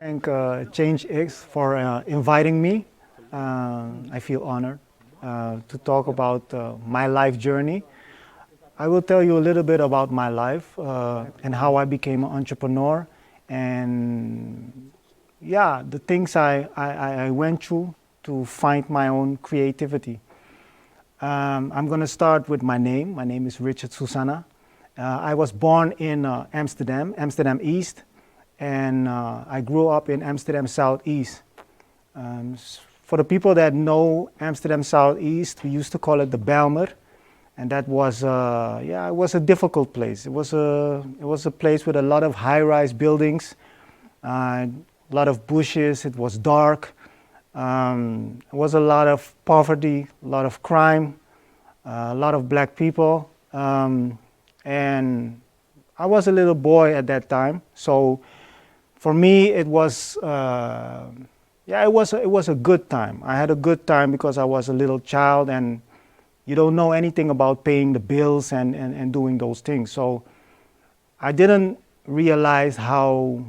Thank ChangeX for inviting me. I feel honored to talk about my life journey. I will tell you a little bit about my life and how I became an entrepreneur, and yeah, the things I went through to find my own creativity. I'm going to start with my name. My name is Richard Soesanna. I was born in Amsterdam, Amsterdam East, and I grew up in Amsterdam Southeast. For the people that know Amsterdam Southeast, we used to call it the Bijlmer, and that was it was a difficult place. It was a place with a lot of high-rise buildings, a lot of bushes. It was dark. It was a lot of poverty, a lot of crime, a lot of black people, and I was a little boy at that time. So for me, it was it was a good time. I had a good time because I was a little child, and you don't know anything about paying the bills and doing those things. So I didn't realize how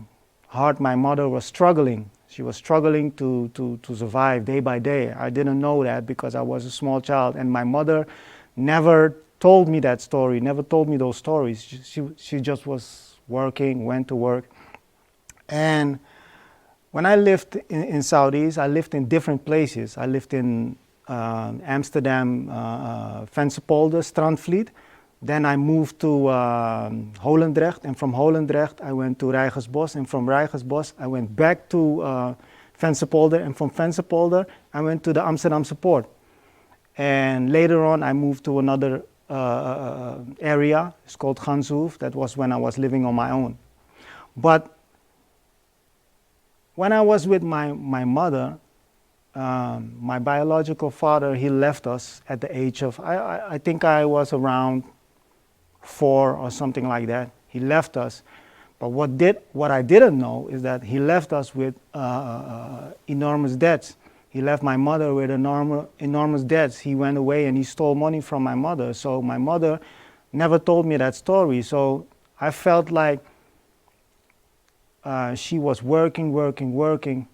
hard my mother was struggling. She was struggling to survive day by day. I didn't know that because I was a small child, and my mother never told me that story, never told me those stories. She just was working, went to work. And when I lived in Southeast, I lived in different places. I lived in Amsterdam, Vensterpolder, Strandvliet. Then I moved to Holendrecht, and from Holendrecht I went to Rijgersbos, and from Rijgersbos I went back to Vensterpolder, and from Vensterpolder I went to the Amsterdamse Poort. And later on I moved to another area. It's called Ganshoef. That was when I was living on my own. But when I was with my mother, my biological father, he left us at the age of, I think I was around 4 or something like that. He left us. But what I didn't know is that he left us with enormous debts. He left my mother with enormous debts. He went away and he stole money from my mother. So my mother never told me that story. So I felt like she was working,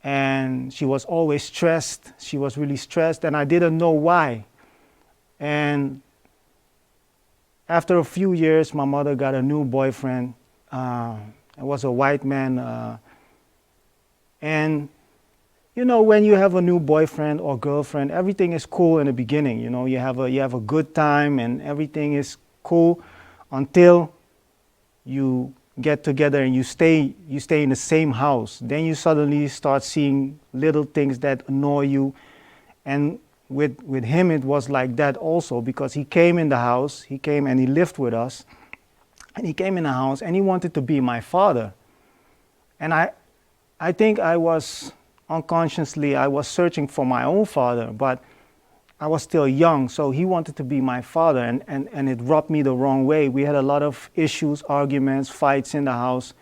and she was always stressed. She was really stressed, and I didn't know why. And after a few years, my mother got a new boyfriend. It was a white man. And you know, when you have a new boyfriend or girlfriend, everything is cool in the beginning. You know, you have a good time and everything is cool until you get together and you stay in the same house. Then you suddenly start seeing little things that annoy you. And with him it was like that also, because he came in the house, he came and he lived with us, and he came in the house and he wanted to be my father. And I think I was unconsciously, I was searching for my own father, but I was still young, so he wanted to be my father, and it rubbed me the wrong way. We had a lot of issues, arguments, fights in the house,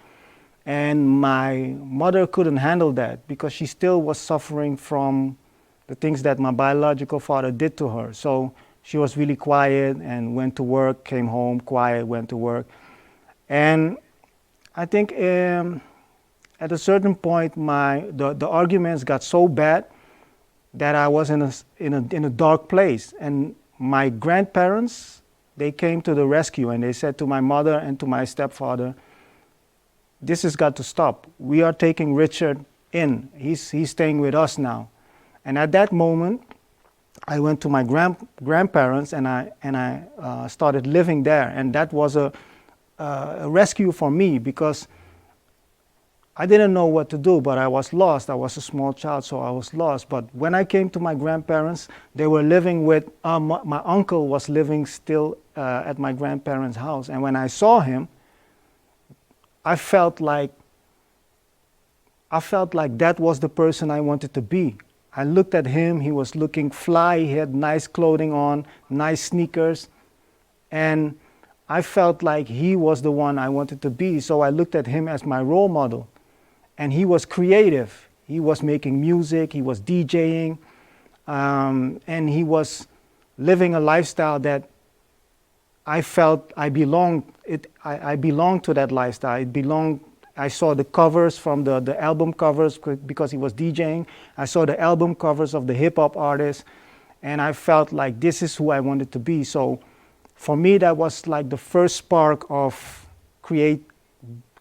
and my mother couldn't handle that because she still was suffering from the things that my biological father did to her. So she was really quiet and went to work, came home, quiet, went to work. And I think at a certain point, the arguments got so bad that I was in a dark place. And my grandparents, they came to the rescue, and they said to my mother and to my stepfather, "This has got to stop. We are taking Richard in. He's staying with us now." And at that moment, I went to my grandparents and I started living there. And that was a rescue for me, because I didn't know what to do, but I was lost. I was a small child, so I was lost. But when I came to my grandparents, they were living with, my uncle was living still at my grandparents' house. And when I saw him, I felt like that was the person I wanted to be. I looked at him, he was looking fly, he had nice clothing on, nice sneakers, and I felt like he was the one I wanted to be. So I looked at him as my role model. And he was creative. He was making music, he was DJing, and he was living a lifestyle that I felt I belonged to that lifestyle. It belonged I saw the covers from the album covers because he was DJing. I saw the album covers of the hip hop artists, and I felt like this is who I wanted to be. So for me, that was like the first spark of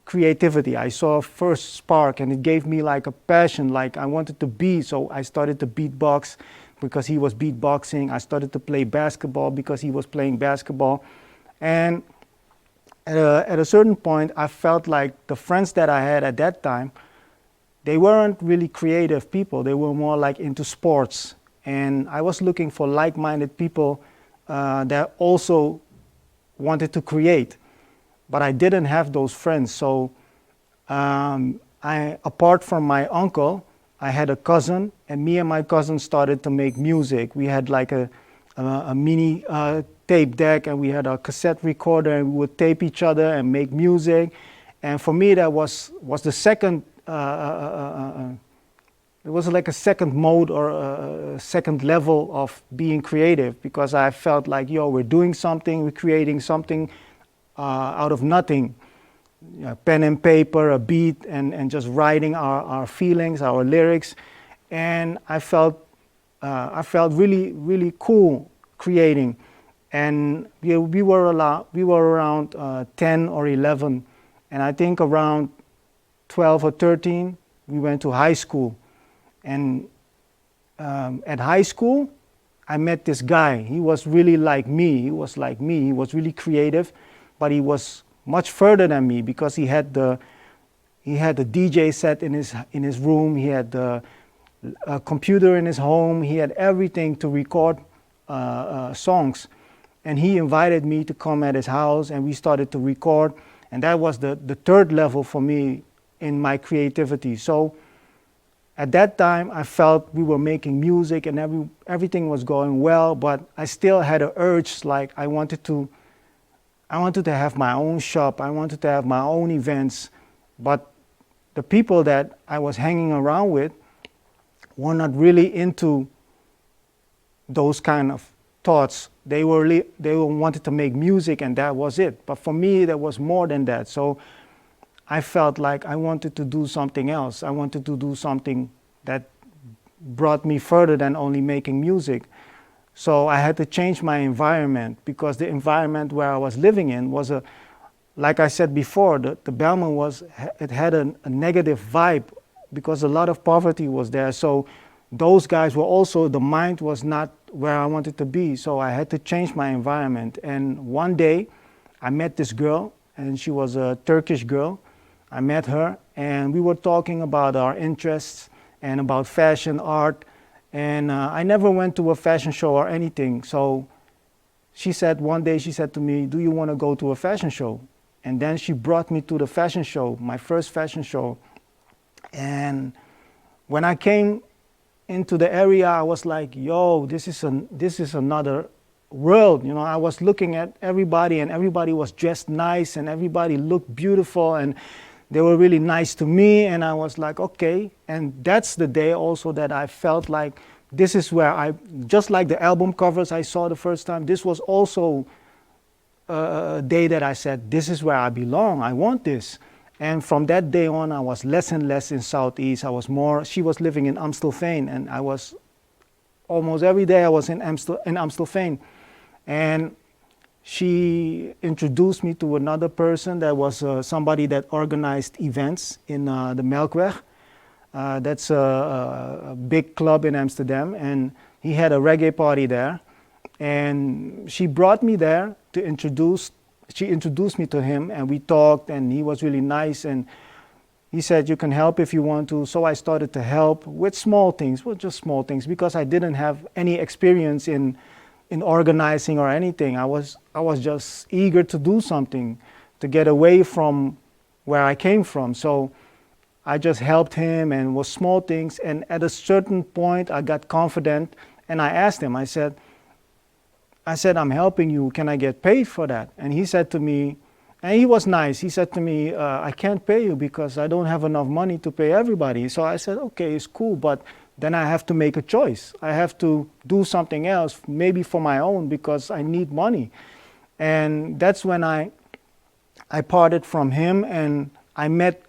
creativity. I saw a first spark, and it gave me like a passion, like I wanted to be. So I started to beatbox because he was beatboxing. I started to play basketball because he was playing basketball. And at a certain point, I felt like the friends that I had at that time, they weren't really creative people. They were more like into sports. And I was looking for like-minded people that also wanted to create. But I didn't have those friends. So apart from my uncle, I had a cousin, and me and my cousin started to make music. We had like a mini tape deck, and we had a cassette recorder, and we would tape each other and make music. And for me, that was the second, it was like a second mode or a second level of being creative, because I felt like, yo, we're doing something, we're creating something out of nothing. Pen and paper, a beat, and just writing our feelings, our lyrics. And I felt really, really cool creating. And we were around 10 or 11, and I think around 12 or 13 we went to high school. And at high school I met this guy. He was really like me. He was really creative, but he was much further than me, because he had the DJ set in his room. He had the computer in his home. He had everything to record songs. And he invited me to come at his house, and we started to record. And that was the third level for me in my creativity. So at that time, I felt we were making music and everything was going well, but I still had an urge, like I wanted to have my own shop. I wanted to have my own events. But the people that I was hanging around with were not really into those kind of thoughts. They wanted to make music, and that was it. But for me, there was more than that. So I felt like I wanted to do something else. I wanted to do something that brought me further than only making music. So I had to change my environment, because the environment where I was living in was like I said before, the Bijlmer had a negative vibe, because a lot of poverty was there. So those guys were also, the mind was not where I wanted to be. So I had to change my environment. And one day I met this girl, and she was a Turkish girl. I met her, and we were talking about our interests and about fashion, art. And I never went to a fashion show or anything. So one day she said to me, do you want to go to a fashion show? And then she brought me to the fashion show, my first fashion show. And when I came into the area, I was like, yo, this is another world. You know, I was looking at everybody, and everybody was dressed nice, and everybody looked beautiful, and they were really nice to me. And I was like, okay. And that's the day also that I felt like this is where just like the album covers I saw the first time, this was also a day that I said, this is where I belong. I want this. And from that day on, I was less and less in Southeast. She was living in Amstelveen, and I was almost every day I was in Amstelveen. And she introduced me to another person that was somebody that organized events in the Melkweg. That's a big club in Amsterdam, and he had a reggae party there. And she brought me there she introduced me to him, and we talked, and he was really nice, and he said, you can help if you want to. So I started to help with small things, just small things, because I didn't have any experience in organizing or anything. I was just eager to do something, to get away from where I came from. So I just helped him, and it was small things. And at a certain point, I got confident, and I asked him, I said, I'm helping you, can I get paid for that? And he said to me, and he was nice, he said to me, I can't pay you because I don't have enough money to pay everybody. So I said, okay, it's cool, but then I have to make a choice. I have to do something else, maybe for my own, because I need money. And that's when I parted from him, and I met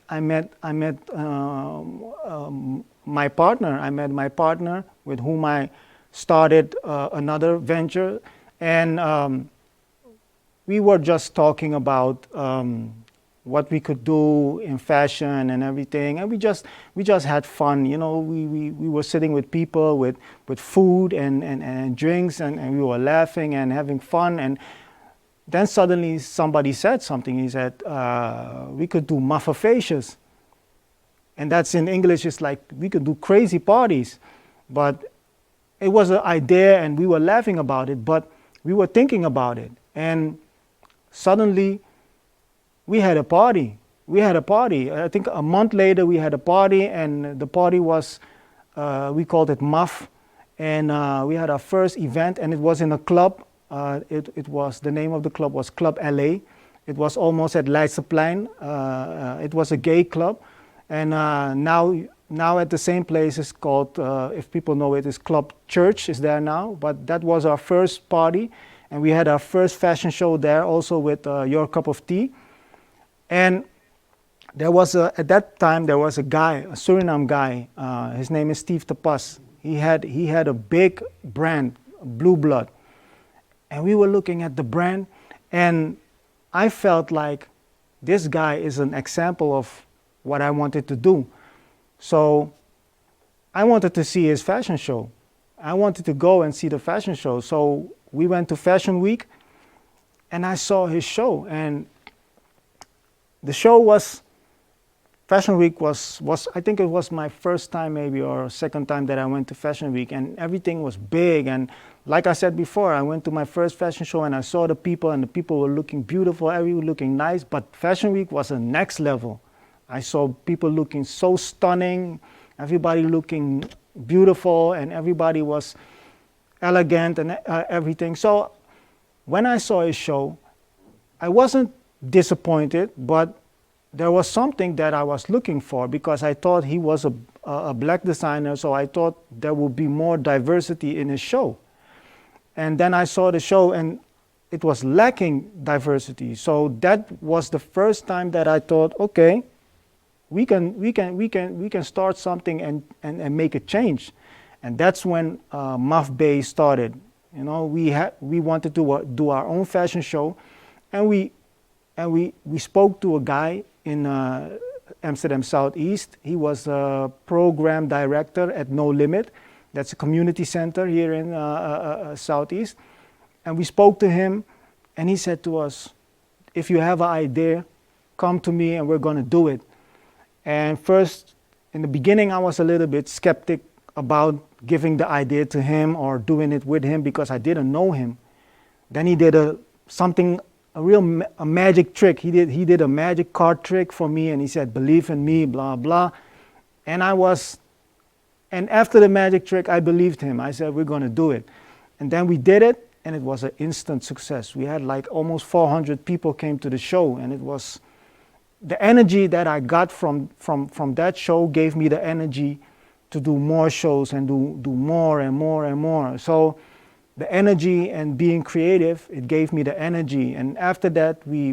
my partner. I met my partner with whom I started another venture, and we were just talking about what we could do in fashion and everything, and we just had fun. You know, we were sitting with people with food and drinks, and we were laughing and having fun. And then suddenly somebody said something. He said, we could do MAFB, and that's in English. It's like we could do crazy parties. But it was an idea, and we were laughing about it, but we were thinking about it. And suddenly we had a party. I think a month later we had a party, and the party was, we called it MAF, and we had our first event, and it was in a club. It was, the name of the club was Club LA. It was almost at Leidseplein. It was a gay club, and now at the same place it's called, if people know it, is Club Church is there now. But that was our first party, and we had our first fashion show there also with Your Cup of Tea. And there was at that time there was a guy, a Suriname guy. His name is Steve Tapas. He had a big brand, Blue Blood. And we were looking at the brand, and I felt like this guy is an example of what I wanted to do. So I wanted to see his fashion show. I wanted to go and see the fashion show. So we went to Fashion Week, and I saw his show. And the show was, Fashion Week was I think it was my first time maybe, or second time that I went to Fashion Week, and everything was big. And like I said before, I went to my first fashion show, and I saw the people, and the people were looking beautiful, everyone looking nice. But Fashion Week was a next level. I saw people looking so stunning, everybody looking beautiful, and everybody was elegant and everything. So when I saw his show, I wasn't disappointed, but there was something that I was looking for, because I thought he was a black designer, so I thought there would be more diversity in his show. And then I saw the show, and it was lacking diversity. So that was the first time that I thought, okay, we can start something and make a change. And that's when MAFB started. You know, we wanted to do our own fashion show, and we spoke to a guy in Amsterdam Zuid-Oost. He was a program director at No Limit. That's a community center here in Zuid-Oost. And we spoke to him, and he said to us, if you have an idea, come to me and we're going to do it. And first, in the beginning, I was a little bit skeptic about giving the idea to him or doing it with him, because I didn't know him. Then he did a magic trick. He did a magic card trick for me, and he said, believe in me, blah, blah. And after the magic trick, I believed him. I said, we're going to do it. And then we did it, and it was an instant success. We had like almost 400 people came to the show, and it was the energy that I got from that show gave me the energy to do more shows and do more and more and more. So the energy and being creative, it gave me the energy. And after that, we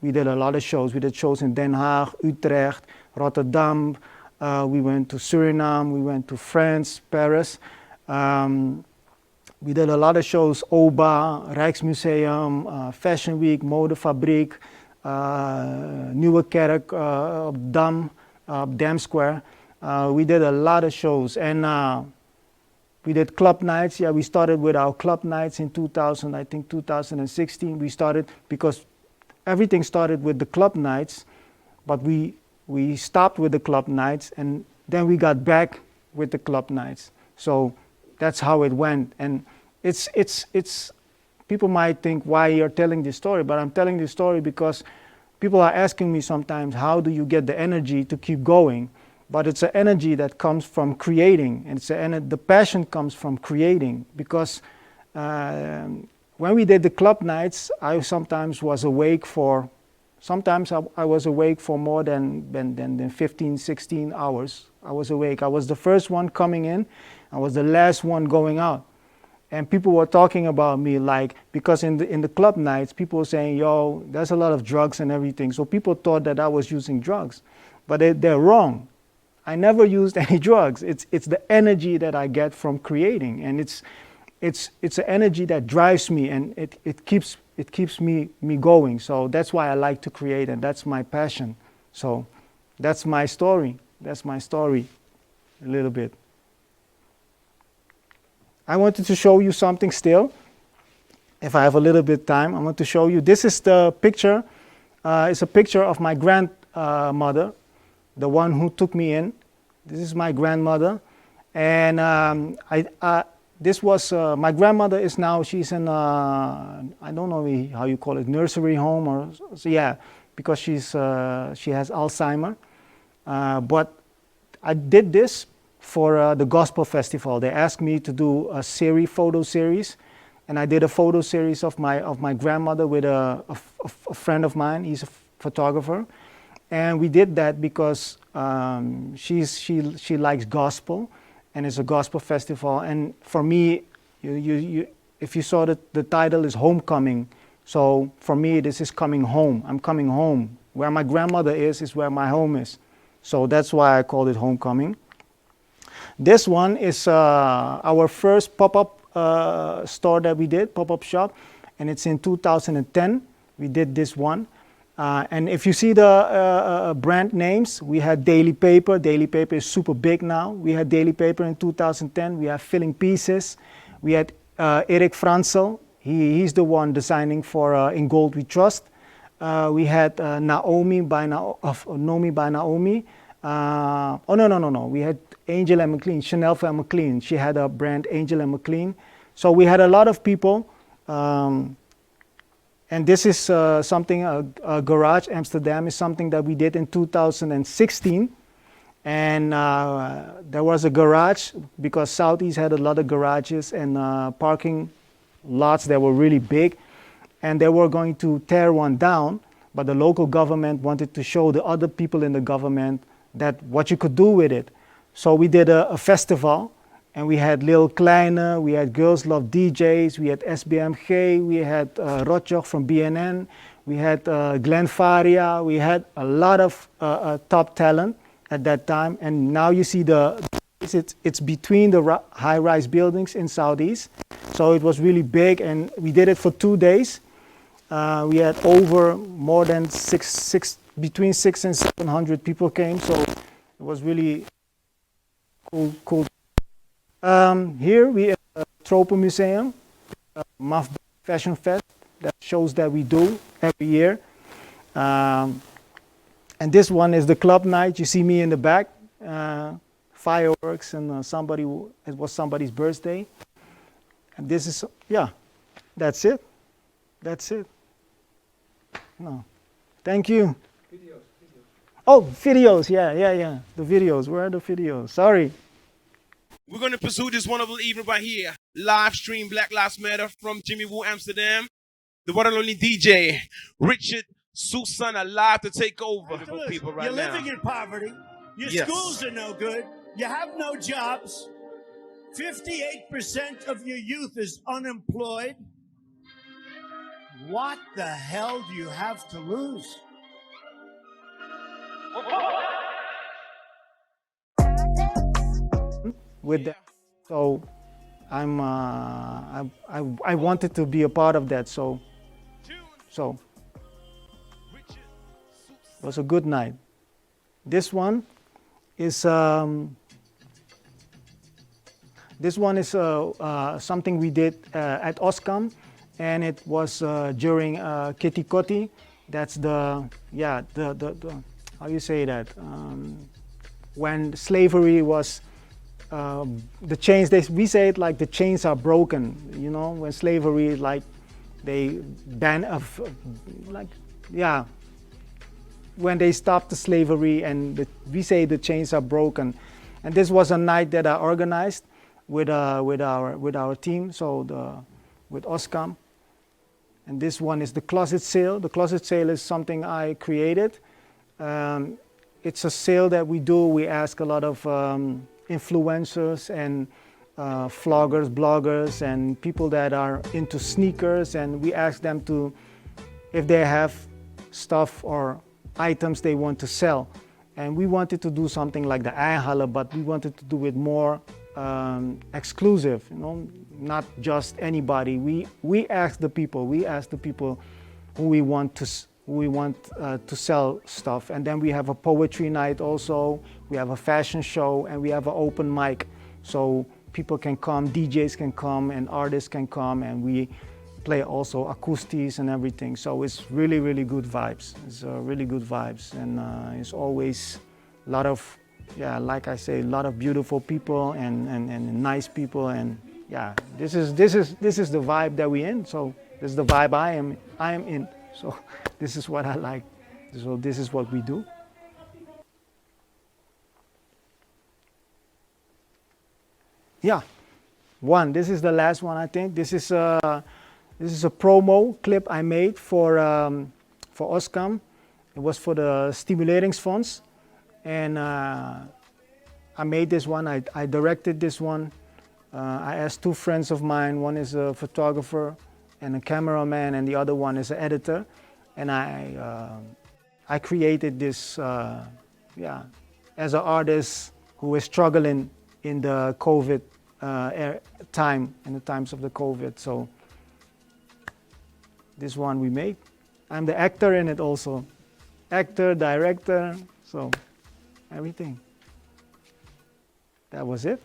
did a lot of shows. We did shows in Den Haag, Utrecht, Rotterdam. We went to Suriname. We went to France, Paris. We did a lot of shows, OBA, Rijksmuseum, Fashion Week, Modefabriek, Nieuwe Kerk, Dam, Dam Square. We did a lot of shows, and we did club nights. Yeah, we started with our club nights in 2016. We started because everything started with the club nights, but we stopped with the club nights, and then we got back with the club nights. So that's how it went. And it's people might think why you're telling this story, but I'm telling this story because people are asking me sometimes, how do you get the energy to keep going? But it's an energy that comes from creating, and the passion comes from creating. Because when we did the club nights, I sometimes was awake for, I was awake for more than 15, 16 hours. I was awake. I was the first one coming in. I was the last one going out. And people were talking about me, like, because in the club nights, people were saying, yo, there's a lot of drugs and everything. So people thought that I was using drugs, but they're wrong. I never used any drugs. It's the energy that I get from creating, and it's an energy that drives me, and it keeps me going. So that's why I like to create, and that's my passion. So that's my story. That's my story, a little bit. I wanted to show you something still. If I have a little bit of time, I want to show you. This is the picture. It's a picture of my grandmother, the one who took me in. This is my grandmother. And this was, my grandmother is now, she's in, I don't know how you call it, nursery home, or, so yeah, because she has Alzheimer. But I did this for the gospel festival. They asked me to do a photo series, and I did a photo series of my grandmother with a friend of mine. He's a photographer, and we did that because she likes gospel, and it's a gospel festival. And for me, if you saw the title is Homecoming, so for me this is coming home. I'm coming home. Where my grandmother is where my home is. So that's why I called it Homecoming. This one is our first pop-up store that we did, pop-up shop, and it's in 2010. We did this one. And if you see the brand names, we had Daily Paper. Daily Paper is super big now. We had Daily Paper in 2010. We have Filling Pieces. We had Erik Fransel. He's the one designing for In Gold We Trust. We had Naomi by Naomi. No. We had Angel and McLean, Chanel and McLean. She had a brand, Angel and McLean. So we had a lot of people. And this is something, a garage, Amsterdam is something that we did in 2016. And there was a garage, because Southeast had a lot of garages and parking lots that were really big. And they were going to tear one down, but the local government wanted to show the other people in the government that what you could do with it. So we did a festival, and we had Lil Kleine, we had Girls Love DJs, we had SBMG, we had Rotjoch from BNN, we had Glenn Faria, we had a lot of top talent at that time. And now you see it's between the high-rise buildings in Southeast. So it was really big, and we did it for 2 days. We had more than between 600 and 700 people came, so it was really cool. Here we have the Tropen Museum, MAFB Fashion Fest, that shows that we do every year. And this one is the club night. You see me in the back, fireworks, and it was somebody's birthday. And this is, yeah, that's it. That's it. No, thank you. Videos. Oh, videos, yeah. The videos, where are the videos? Sorry. We're going to pursue this wonderful evening right here. Live stream Black Lives Matter from Jimmy Woo, Amsterdam. The one and only DJ, Richard Soesanne, live to take over for people right now. You're living in poverty. Your schools are no good. You have no jobs. 58% of your youth is unemployed. What the hell do you have to lose? With that, so I wanted to be a part of that. So it was a good night. This one is something we did at Oskam. And it was during Kitty Kotti. That's the how you say that? When slavery was, the chains, we say it like the chains are broken, you know, when slavery, like they when they stopped the slavery, and we say the chains are broken. And this was a night that I organized with our team, with Oskam. And this one is the closet sale. The closet sale is something I created. It's a sale that we do. We ask a lot of influencers and vloggers, bloggers, and people that are into sneakers, and we ask them to, if they have stuff or items they want to sell. And we wanted to do something like the Eyehalle, but we wanted to do it more exclusive, you know, not just anybody. We ask the people who we want to sell stuff. And then we have a poetry night also, we have a fashion show, and we have an open mic. So people can come, DJs can come, and artists can come, and we play also acoustics and everything. So it's really, really good vibes. It's really good vibes, and it's always a lot of, yeah, like I say, a lot of beautiful people and nice people, and yeah, this is the vibe that we're in. So this is the vibe I am in. So this is what I like. So this is what we do. Yeah, this is the last one, I think. This is a promo clip I made for Oskam. It was for the Stimuleringsfonds, and I made this one. I directed this one. I asked two friends of mine. One is a photographer and a cameraman, and the other one is an editor. And I created this, as an artist who is struggling in the COVID time, in the times of the COVID. So this one we made. I'm the actor in it also. Actor, director, so everything. That was it.